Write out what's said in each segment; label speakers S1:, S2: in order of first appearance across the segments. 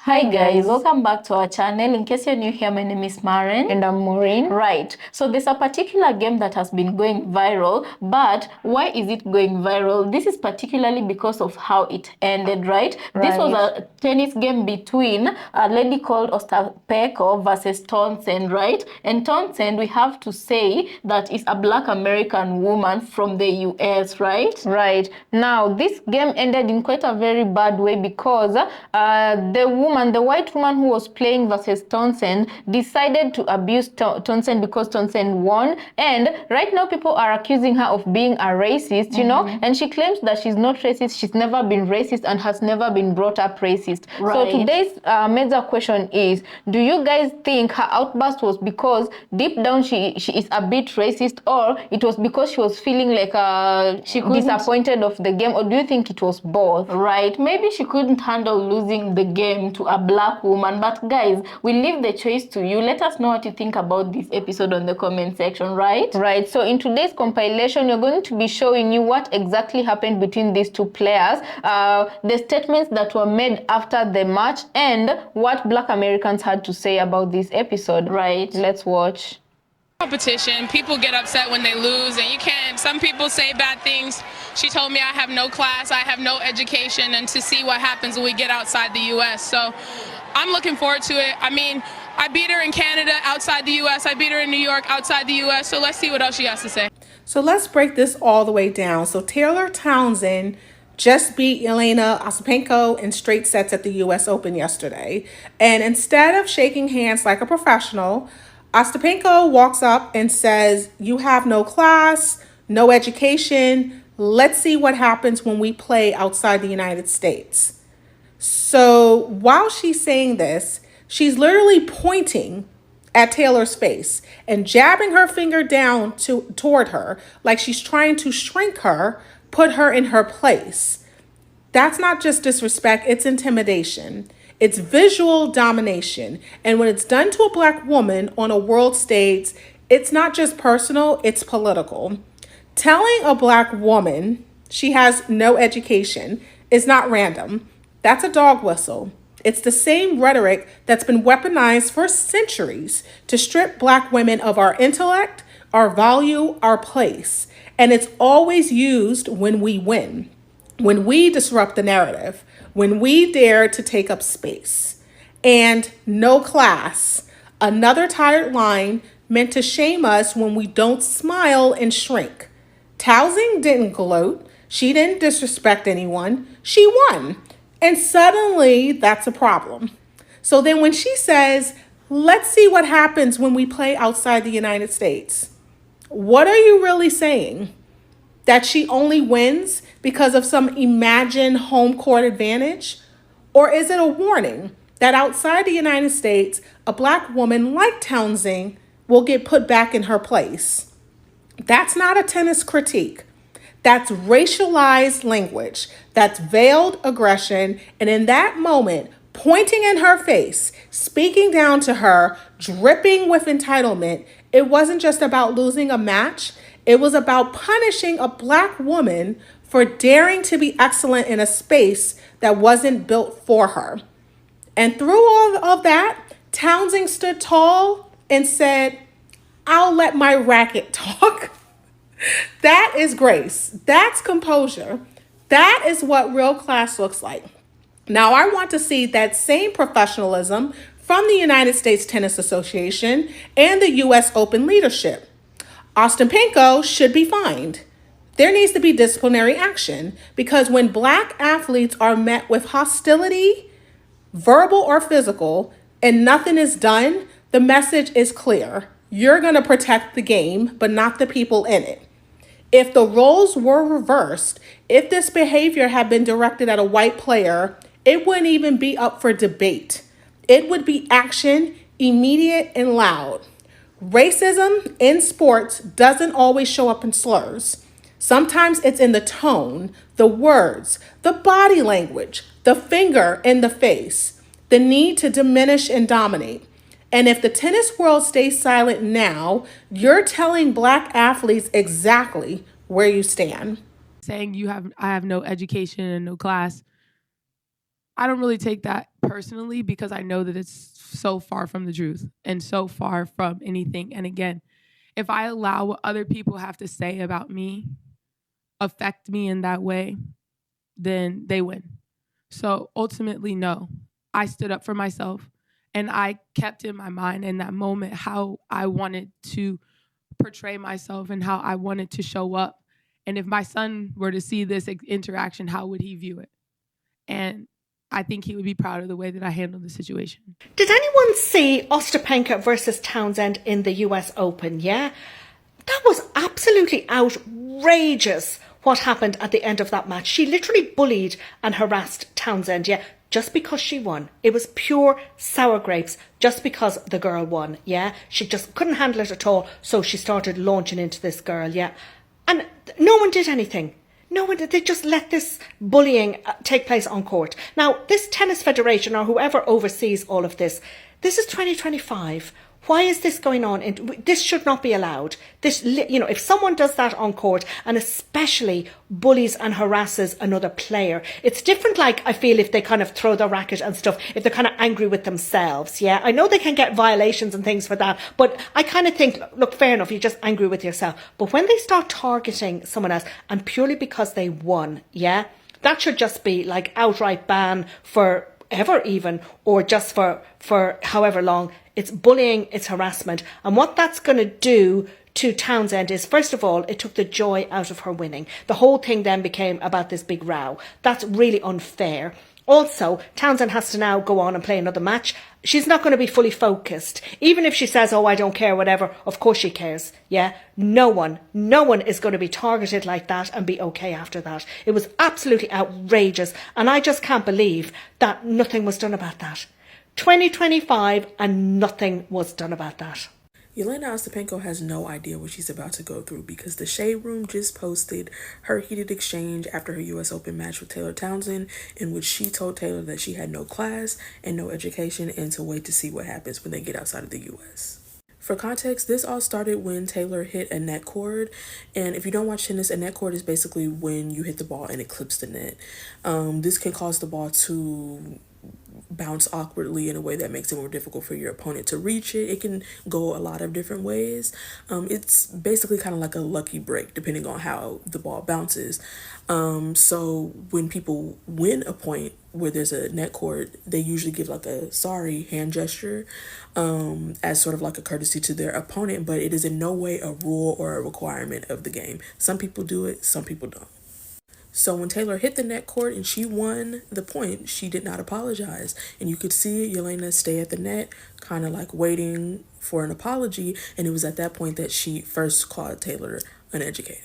S1: Hi guys, welcome back to our channel. In case you're new here, my name is Maren.
S2: And I'm Maureen.
S1: Right, so there's a particular game that has been going viral, but why is it going viral? This is particularly because of how it ended, right? This was a tennis game between a lady called Ostapeko versus Townsend, right? And Townsend, we have to say that is a Black American woman from the US, right?
S2: Right. Now, this game ended in quite a very bad way because the white woman who was playing versus Townsend, decided to abuse Townsend because Townsend won. And right now, people are accusing her of being a racist, you know, and she claims that she's not racist. She's never been racist and has never been brought up racist.
S1: Right.
S2: So today's major question is, do you guys think her outburst was because deep down she is a bit racist, or it was because she was feeling like she disappointed of the game, or do you think it was both?
S1: Right, maybe she couldn't handle losing the game to a Black woman. But guys, we leave the choice to you. Let us know what you think about this episode on the comment section, right?
S2: Right, so in today's compilation, we're going to be showing you what exactly happened between these two players, the statements that were made after the match, and what Black Americans had to say about this episode.
S1: Right,
S2: let's watch.
S3: Competition, people get upset when they lose, and you can't. Some people say bad things. She told me I have no class, I have no education, and to see what happens when we get outside the US. So I'm looking forward to it. I mean, I beat her in Canada outside the US, I beat her in New York outside the US, so let's see what else she has to say.
S4: So let's break this all the way down. So Taylor Townsend just beat Elena Ostapenko in straight sets at the US Open yesterday. And instead of shaking hands like a professional, Ostapenko walks up and says, "You have no class, no education. Let's see what happens when we play outside the United States." So while she's saying this, she's literally pointing at Taylor's face and jabbing her finger down toward her like she's trying to shrink her, put her in her place. That's not just disrespect, it's intimidation. It's visual domination. And when it's done to a Black woman on a world stage, it's not just personal, it's political. Telling a Black woman she has no education is not random. That's a dog whistle. It's the same rhetoric that's been weaponized for centuries to strip Black women of our intellect, our value, our place. And it's always used when we win, when we disrupt the narrative, when we dare to take up space. And no class, another tired line meant to shame us when we don't smile and shrink. Townsend didn't gloat. She didn't disrespect anyone. She won. And suddenly that's a problem. So then when she says, "Let's see what happens when we play outside the United States," what are you really saying? That she only wins because of some imagined home court advantage? Or is it a warning that outside the United States, a Black woman like Townsend will get put back in her place? That's not a tennis critique. That's racialized language. That's veiled aggression. And in that moment, pointing in her face, speaking down to her, dripping with entitlement, it wasn't just about losing a match. It was about punishing a Black woman for daring to be excellent in a space that wasn't built for her. And through all of that, Townsend stood tall and said, "I'll let my racket talk." That is grace. That's composure. That is what real class looks like. Now, I want to see that same professionalism from the United States Tennis Association and the US Open leadership. Ostapenko should be fined. There needs to be disciplinary action because when Black athletes are met with hostility, verbal or physical, and nothing is done, the message is clear. You're going to protect the game, but not the people in it. If the roles were reversed, if this behavior had been directed at a white player, it wouldn't even be up for debate. It would be action, immediate and loud. Racism in sports doesn't always show up in slurs. Sometimes it's in the tone, the words, the body language, the finger in the face, the need to diminish and dominate. And if the tennis world stays silent now, you're telling Black athletes exactly where you stand.
S3: Saying I have no education and no class. I don't really take that personally because I know that it's so far from the truth and so far from anything. And again, if I allow what other people have to say about me affect me in that way, then they win. So ultimately, no, I stood up for myself and I kept in my mind in that moment how I wanted to portray myself and how I wanted to show up. And if my son were to see this interaction, how would he view it? And I think he would be proud of the way that I handled the situation.
S5: Did anyone see Ostapenko versus Townsend in the US Open? Yeah? That was absolutely outrageous what happened at the end of that match. She literally bullied and harassed Townsend, yeah, just because she won. It was pure sour grapes just because the girl won, yeah? She just couldn't handle it at all, so she started launching into this girl, yeah? And no one did anything. No one did. They just let this bullying take place on court. Now, this tennis federation or whoever oversees all of this, this is 2025. Why is this going on? This should not be allowed. This, if someone does that on court and especially bullies and harasses another player, it's different. Like, I feel if they kind of throw the racket and stuff, if they're kind of angry with themselves. Yeah, I know they can get violations and things for that, but I kind of think, look, fair enough, you're just angry with yourself. But when they start targeting someone else and purely because they won, yeah, that should just be like outright ban for ever even, or just for however long. It's bullying, it's harassment. And what that's going to do to Townsend is, first of all, it took the joy out of her winning. The whole thing then became about this big row. That's really unfair. Also, Townsend has to now go on and play another match. She's not going to be fully focused. Even if she says, oh, I don't care, whatever, of course she cares. Yeah, no one is going to be targeted like that and be okay after that. It was absolutely outrageous. And I just can't believe that nothing was done about that. 2025 and nothing was done about that.
S6: Jelena Ostapenko has no idea what she's about to go through because the Shade Room just posted her heated exchange after her US Open match with Taylor Townsend, in which she told Taylor that she had no class and no education and to wait to see what happens when they get outside of the US. For context, this all started when Taylor hit a net cord, and if you don't watch tennis, a net cord is basically when you hit the ball and it clips the net. This can cause the ball to bounce awkwardly in a way that makes it more difficult for your opponent to reach it. It can go a lot of different ways. It's basically kind of like a lucky break depending on how the ball bounces. So when people win a point where there's a net cord, they usually give like a sorry hand gesture as sort of like a courtesy to their opponent, but it is in no way a rule or a requirement of the game. Some people do it, some people don't. So when Taylor hit the net cord and she won the point, she did not apologize. And you could see Jelena stay at the net, kind of like waiting for an apology. And it was at that point that she first called Taylor uneducated.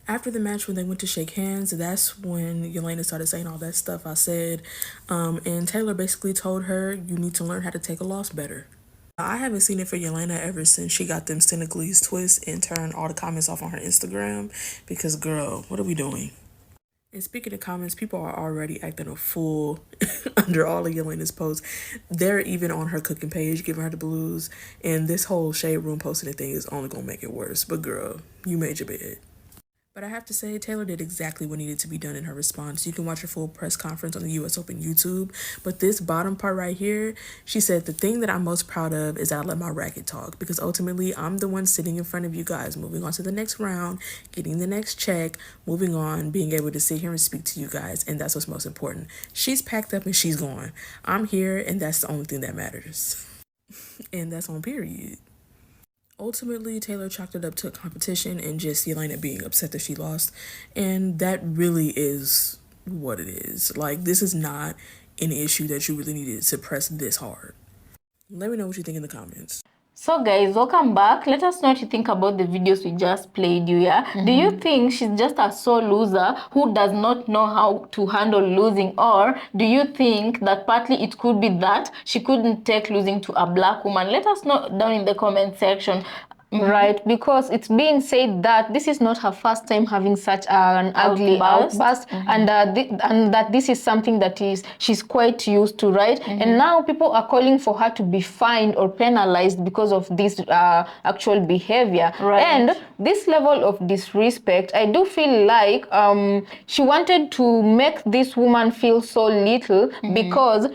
S6: After the match, when they went to shake hands, that's when Jelena started saying all that stuff I said. And Taylor basically told her, you need to learn how to take a loss better. I haven't seen it for Jelena ever since she got them Senegalese twists and turned all the comments off on her Instagram. Because, girl, what are we doing? And speaking of comments, people are already acting a fool under all of Jelena's posts. They're even on her cooking page, giving her the blues. And this whole Shade Room posting thing is only going to make it worse. But girl, you made your bed. But I have to say, Taylor did exactly what needed to be done in her response. You can watch her full press conference on the US Open YouTube. But this bottom part right here, she said, the thing that I'm most proud of is that I let my racket talk. Because ultimately, I'm the one sitting in front of you guys, moving on to the next round, getting the next check, moving on, being able to sit here and speak to you guys. And that's what's most important. She's packed up and she's gone. I'm here and that's the only thing that matters. And that's on period. Ultimately, Taylor chalked it up to a competition and just Jelena being upset that she lost. And that really is what it is. Like, this is not an issue that you really needed to press this hard. Let me know what you think in the comments.
S1: So guys, welcome back. Let us know what you think about the videos we just played you, yeah? Do you think she's just a sore loser who does not know how to handle losing? Or do you think that partly it could be that she couldn't take losing to a black woman? Let us know down in the comment section.
S2: Right, because it's being said that this is not her first time having such an ugly outburst, and that this is something that she's quite used to, right? And now people are calling for her to be fined or penalized because of this actual behavior.
S1: Right.
S2: And this level of disrespect, I do feel like she wanted to make this woman feel so little because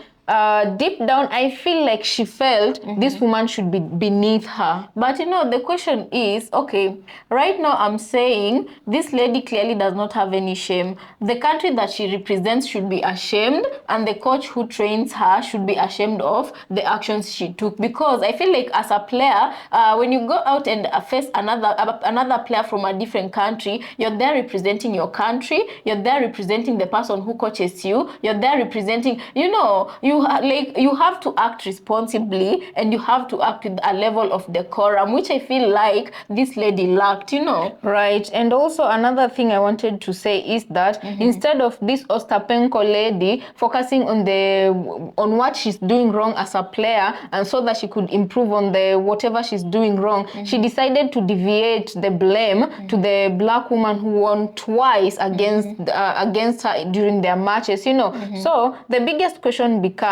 S2: deep down, I feel like she felt this woman should be beneath her.
S1: But you know, the question is, okay, right now I'm saying this lady clearly does not have any shame. The country that she represents should be ashamed, and the coach who trains her should be ashamed of the actions she took. Because I feel like as a player, when you go out and face another player from a different country, you're there representing your country, you're there representing the person who coaches you, you're there representing, you know, you have to act responsibly, and you have to act with a level of decorum, which I feel like this lady lacked, you know.
S2: Right. And also another thing I wanted to say is that instead of this Ostapenko lady focusing on what she's doing wrong as a player, and so that she could improve on the whatever she's doing wrong, she decided to deviate the blame to the black woman who won twice against her during their matches, you know. So the biggest question becomes,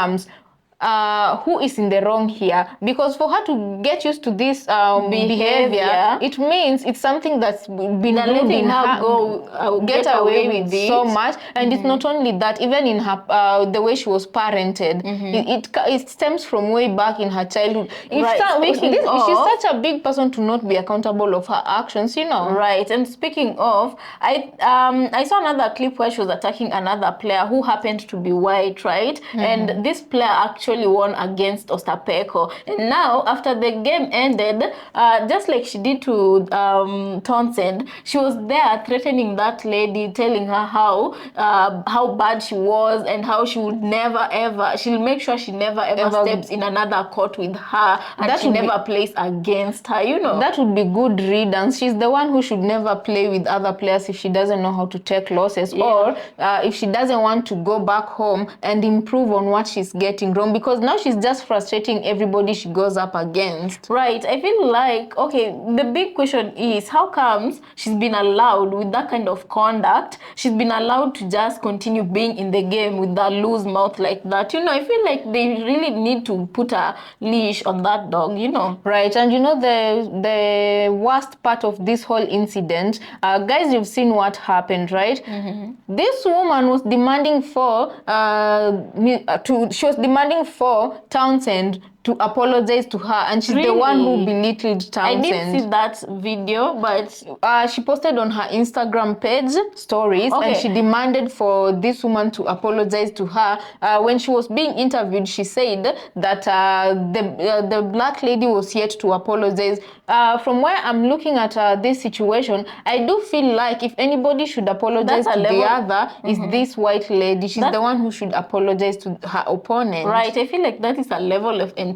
S2: who is in the wrong here? Because for her to get used to this behavior, it means it's something that's been letting her get away with it so much. And it's not only that, even in her the way she was parented, it stems from way back in her childhood. She's such a big person to not be accountable of her actions, you know.
S1: Right. And speaking of, I saw another clip where she was attacking another player who happened to be white, right? And this player actually won against Ostapenko. And now, after the game ended, just like she did to Townsend, she was there threatening that lady, telling her how bad she was, and how she would never ever, she'll make sure she never ever steps in another court with her, and that she never plays against her, you know.
S2: That would be good riddance. She's the one who should never play with other players if she doesn't know how to take losses, or if she doesn't want to go back home and improve on what she's getting wrong, because now she's just frustrating everybody she goes up against.
S1: Right. I feel like, okay, the big question is, how comes she's been allowed with that kind of conduct? She's been allowed to just continue being in the game with that loose mouth like that. You know, I feel like they really need to put a leash on that dog, you know.
S2: Right. And you know, the worst part of this whole incident, guys, you've seen what happened, right? This woman was demanding for Townsend to apologize to her, and she's the one who belittled Townsend.
S1: I did see that video, but
S2: she posted on her Instagram page stories, and she demanded for this woman to apologize to her. When she was being interviewed, she said that the black lady was yet to apologize. From where I'm looking at this situation, I do feel like if anybody should apologize to the other, is this white lady. She's the one who should apologize to her opponent.
S1: Right. I feel like that is a level of entitlement.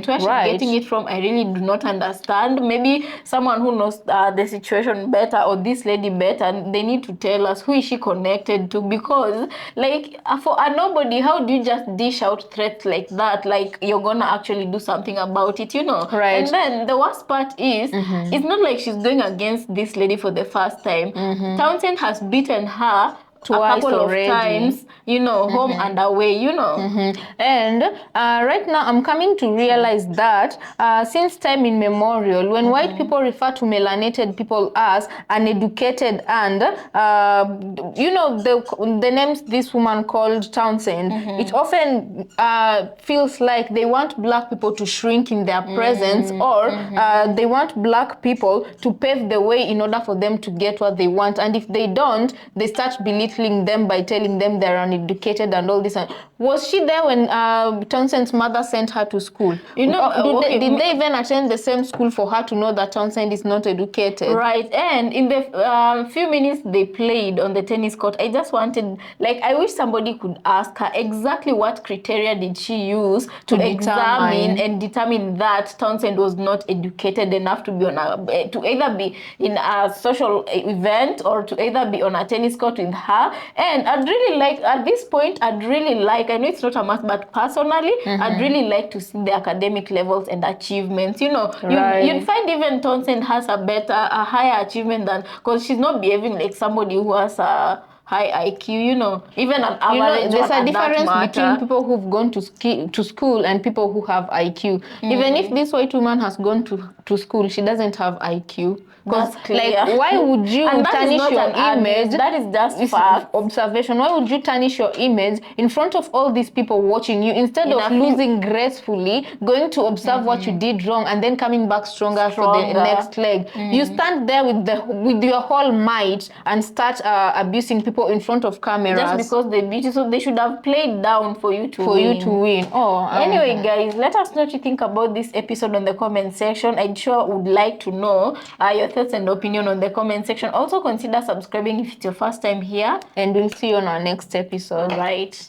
S1: Where she's getting it from, I really do not understand. Maybe someone who knows the situation better, or this lady better, they need to tell us who is she connected to, because like for a nobody, how do you just dish out threats like that, like you're gonna actually do something about it, you know?
S2: Right.
S1: And then the worst part is, it's not like she's going against this lady for the first time. Townsend has beaten her twice a couple already. Of times, you know, home and away, you know.
S2: And right now I'm coming to realize that since time immemorial, when white people refer to melanated people as uneducated, and you know, the names this woman called Townsend, it often feels like they want black people to shrink in their presence, or they want black people to pave the way in order for them to get what they want. And if they don't, they start belittling them by telling them they're uneducated and all this. Was she there when Townsend's mother sent her to school? You know, did they even attend the same school for her to know that Townsend is not educated?
S1: Right. And in the few minutes they played on the tennis court, I just wanted, like, I wish somebody could ask her exactly what criteria did she use to examine and determine that Townsend was not educated enough to be on to either be in a social event, or to either be on a tennis court with her, her. And I'd really like, at this point, I know it's not a must, but personally, I'd really like to see the academic levels and achievements. You know, you'd find even Townsend has a higher achievement than, because she's not behaving like somebody who has a high IQ, you know, even an average.
S2: There's a difference between people who've gone to school and people who have IQ. Even if this white woman has gone to school, she doesn't have IQ. Because, like, why would you tarnish your image?
S1: That is just fact.
S2: Observation. Why would you tarnish your image in front of all these people watching you instead of losing gracefully, going to observe what you did wrong, and then coming back stronger for the next leg? You stand there with your whole might and start abusing people in front of cameras
S1: just because they beat you. So they should have played down for you to win. Anyway, guys, let us know what you think about this episode on the comment section. I sure would like to know your thoughts and opinion on the comment section. Also consider subscribing if it's your first time here,
S2: and we'll see you on our next episode.
S1: Right.